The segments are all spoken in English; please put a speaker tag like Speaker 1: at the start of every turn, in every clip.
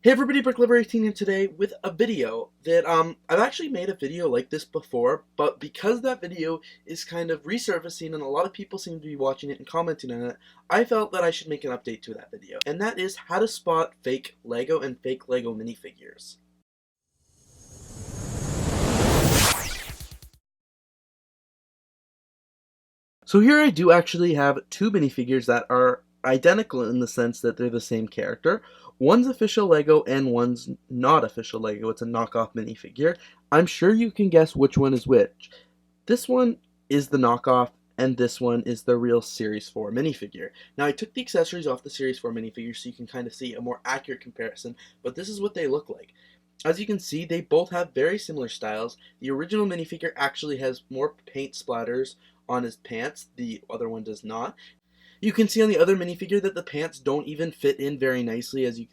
Speaker 1: Hey everybody, BrickLoot here today with a video that I've actually made a video like this before, but because that video is kind of resurfacing and a lot of people seem to be watching it and commenting on it, I felt that I should make an update to that video. And that is how to spot fake Lego and fake Lego minifigures. So here I do actually have two minifigures that are identical in the sense that they're the same character. One's official Lego and one's not official Lego. It's a knockoff minifigure. I'm sure you can guess which one is which. This one is the knockoff and this one is the real Series 4 minifigure. Now I took the accessories off the Series 4 minifigure so you can kind of see a more accurate comparison, but this is what they look like. As you can see, they both have very similar styles. The original minifigure actually has more paint splatters on his pants, the other one does not. You can see on the other minifigure that the pants don't even fit in very nicely, as you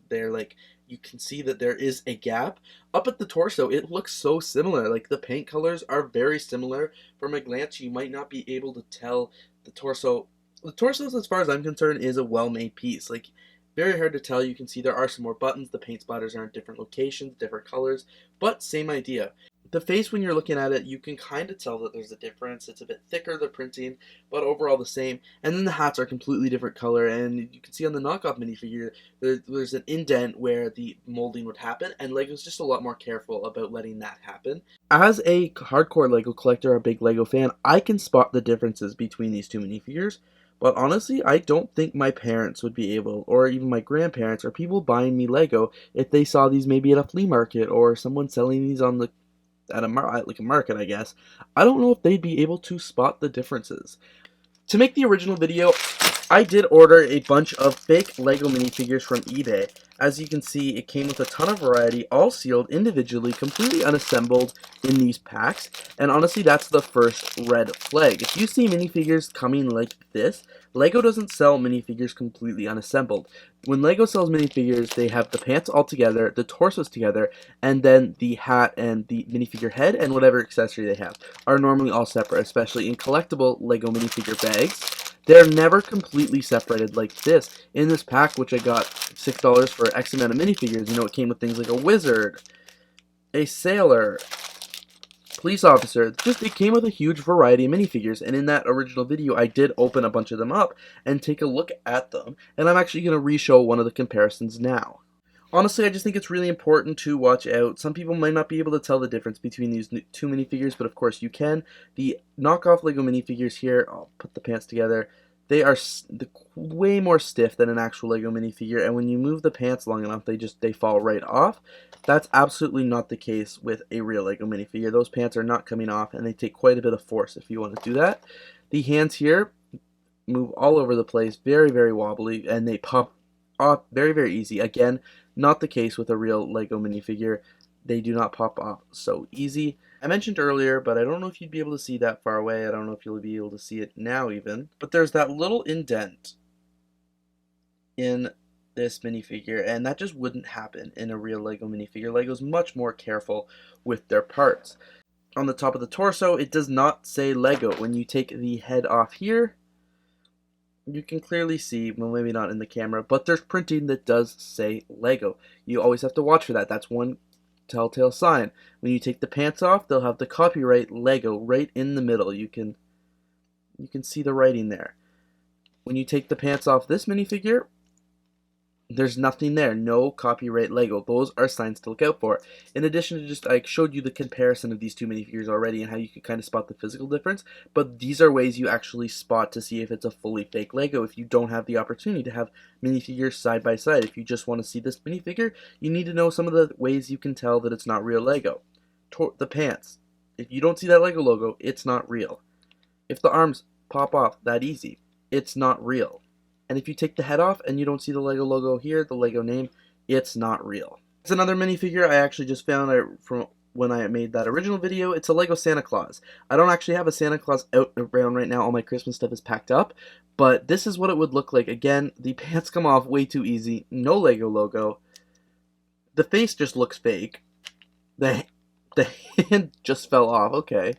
Speaker 1: can see that there is a gap. Up at the torso, it looks so similar. Like, the paint colors are very similar. From a glance, you might not be able to tell the torso. The torso, as far as I'm concerned, is a well-made piece. Like, very hard to tell. You can see there are some more buttons. The paint splatters are in different locations, different colors, but same idea. The face, when you're looking at it, you can kind of tell that there's a difference. It's a bit thicker, the printing, but overall the same. And then the hats are completely different color, and you can see on the knockoff minifigure, there's an indent where the molding would happen, and Lego's just a lot more careful about letting that happen. As a hardcore Lego collector, a big Lego fan, I can spot the differences between these two minifigures. But honestly, I don't think my parents would be able, or even my grandparents, or people buying me Lego, if they saw these maybe at a flea market or someone selling these on the at like a market, I guess. I don't know if they'd be able to spot the differences. To make the original video, I did order a bunch of fake Lego minifigures from eBay. As you can see, it came with a ton of variety, all sealed individually, completely unassembled in these packs. And honestly, that's the first red flag. If you see minifigures coming like this, Lego doesn't sell minifigures completely unassembled. When Lego sells minifigures, they have the pants all together, the torsos together, and then the hat and the minifigure head and whatever accessory they have are normally all separate, especially in collectible Lego minifigure bags. They're never completely separated like this. In this pack, which I got $6 for X amount of minifigures, it came with things like a wizard, a sailor, police officer. It came with a huge variety of minifigures, and in that original video, I did open a bunch of them up and take a look at them, and I'm actually going to re-show one of the comparisons now. Honestly, I just think it's really important to watch out. Some people might not be able to tell the difference between these two minifigures, but of course you can. The knockoff Lego minifigures here, I'll put the pants together, they are way more stiff than an actual Lego minifigure, and when you move the pants long enough, they fall right off. That's absolutely not the case with a real Lego minifigure. Those pants are not coming off, and they take quite a bit of force if you want to do that. The hands here move all over the place, very, very wobbly, and they pop off very, very easy. Again, not the case with a real Lego minifigure. They do not pop off so easy. I mentioned earlier, but I don't know if you'd be able to see that far away. I don't know if you'll be able to see it now even. But there's that little indent in this minifigure, and that just wouldn't happen in a real Lego minifigure. Lego's much more careful with their parts. On the top of the torso, it does not say Lego. When you take the head off here, you can clearly see, well, maybe not in the camera, but there's printing that does say Lego. You always have to watch for that. That's one telltale sign. When you take the pants off, they'll have the copyright Lego right in the middle. You can see the writing there. When you take the pants off this minifigure, there's nothing there. No copyright Lego. Those are signs to look out for. In addition to I showed you the comparison of these two minifigures already and how you can kind of spot the physical difference, but these are ways you actually spot to see if it's a fully fake Lego if you don't have the opportunity to have minifigures side by side. If you just want to see this minifigure, you need to know some of the ways you can tell that it's not real Lego. The pants. If you don't see that Lego logo, it's not real. If the arms pop off that easy, it's not real. And if you take the head off and you don't see the Lego logo here, the Lego name, it's not real. It's another minifigure I actually just found from when I made that original video. It's a Lego Santa Claus. I don't actually have a Santa Claus out around right now. All my Christmas stuff is packed up. But this is what it would look like. Again, the pants come off way too easy. No Lego logo. The face just looks fake. The hand just fell off. Okay.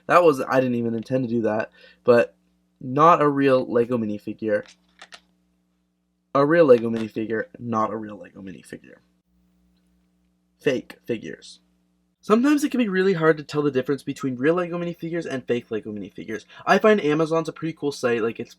Speaker 1: I didn't even intend to do that. But not a real Lego minifigure. A real Lego minifigure, not a real Lego minifigure. fake figures. Sometimes it can be really hard to tell the difference between real LEGO minifigures and fake LEGO minifigures. I find Amazon's a pretty cool site. Like, it's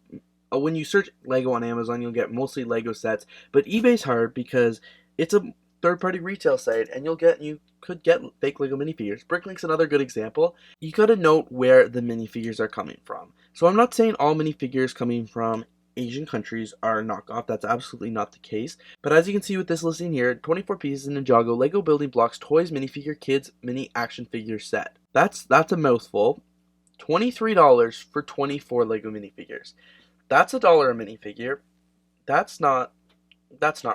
Speaker 1: when you search LEGO on Amazon, you'll get mostly LEGO sets, but eBay's hard because it's a third-party retail site, and you could get fake LEGO minifigures. BrickLoot's another good example. You gotta note where the minifigures are coming from. So I'm not saying all minifigures coming from Asian countries are knockoff. That's absolutely not the case. But as you can see with this listing here, 24 pieces in Ninjago LEGO Building Blocks Toys Minifigure Kids Mini Action Figure Set. That's a mouthful. $23 for 24 LEGO minifigures. That's $1 a minifigure. That's not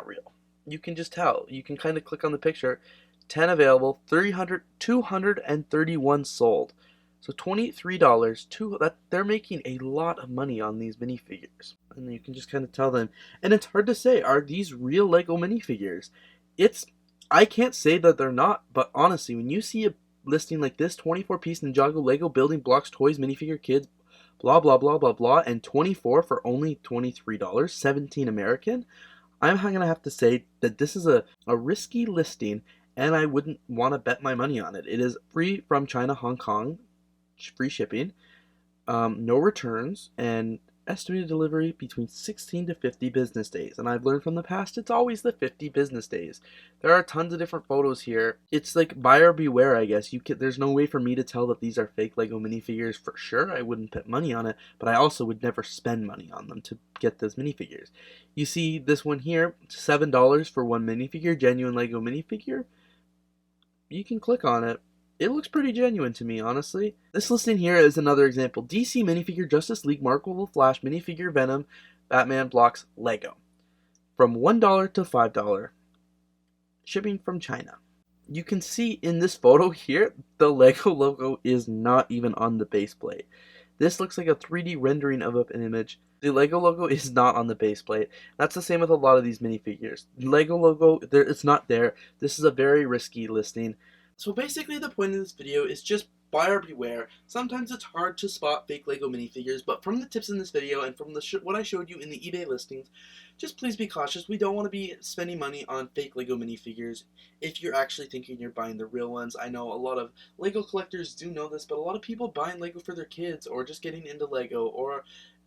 Speaker 1: real. You can just tell. You can kind of click on the picture. 10 available, 231 sold. So $23, they're making a lot of money on these minifigures. And you can just kind of tell them. And it's hard to say, are these real LEGO minifigures? I can't say that they're not, but honestly, when you see a listing like this, 24-piece Ninjago LEGO Building Blocks Toys Minifigure Kids, blah, blah, blah, blah, blah, and 24 for only $23, 17 American, I'm going to have to say that this is a risky listing, and I wouldn't want to bet my money on it. It is free from China, Hong Kong, free shipping, no returns, and estimated delivery between 16 to 50 business days. And I've learned from the past, it's always the 50 business days. There are tons of different photos here. It's like buyer beware, I guess. There's no way for me to tell that these are fake LEGO minifigures for sure. I wouldn't put money on it, but I also would never spend money on them to get those minifigures. You see this one here, $7 for one minifigure, genuine LEGO minifigure. You can click on it. It looks pretty genuine to me, honestly. This listing here is another example. DC minifigure Justice League Markable Flash minifigure Venom Batman blocks LEGO. From $1 to $5. Shipping from China. You can see in this photo here, the LEGO logo is not even on the base plate. This looks like a 3D rendering of an image. The LEGO logo is not on the base plate. That's the same with a lot of these minifigures. The LEGO logo, it's not there. This is a very risky listing. So basically the point of this video is just buyer beware. Sometimes it's hard to spot fake LEGO minifigures, but from the tips in this video and from what I showed you in the eBay listings, just please be cautious. We don't want to be spending money on fake LEGO minifigures if you're actually thinking you're buying the real ones. I know a lot of LEGO collectors do know this, but a lot of people buying LEGO for their kids or just getting into LEGO, or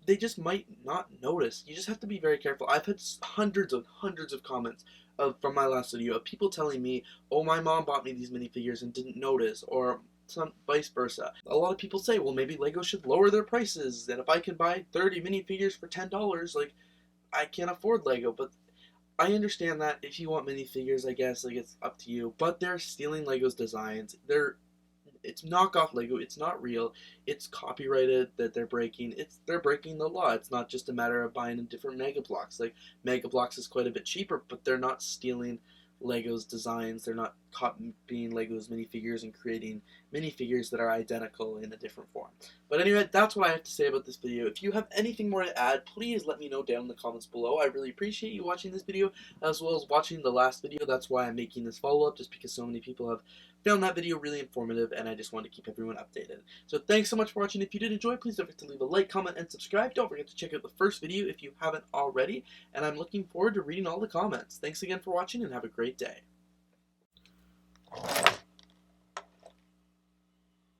Speaker 1: they just might not notice. You just have to be very careful. I've had hundreds of comments from my last video of people telling me, oh, my mom bought me these minifigures and didn't notice, or some vice versa. A lot of people say, well, maybe LEGO should lower their prices, and if I can buy 30 minifigures for $10, like, I can't afford LEGO. But I understand that if you want minifigures, I guess, like, it's up to you, but they're stealing LEGO's designs. It's knockoff LEGO. It's not real. It's copyrighted that they're breaking. They're breaking the law. It's not just a matter of buying different Mega Bloks. Like, Mega Bloks is quite a bit cheaper, but they're not stealing LEGO's designs. They're not copying LEGO's minifigures and creating minifigures that are identical in a different form. But anyway, that's what I have to say about this video. If you have anything more to add, please let me know down in the comments below. I really appreciate you watching this video as well as watching the last video. That's why I'm making this follow-up, just because so many people have found that video really informative, and I just want to keep everyone updated. So thanks so much for watching. If you did enjoy, please don't forget to leave a like, comment, and subscribe. Don't forget to check out the first video if you haven't already, and I'm looking forward to reading all the comments. Thanks again for watching, and have a great day.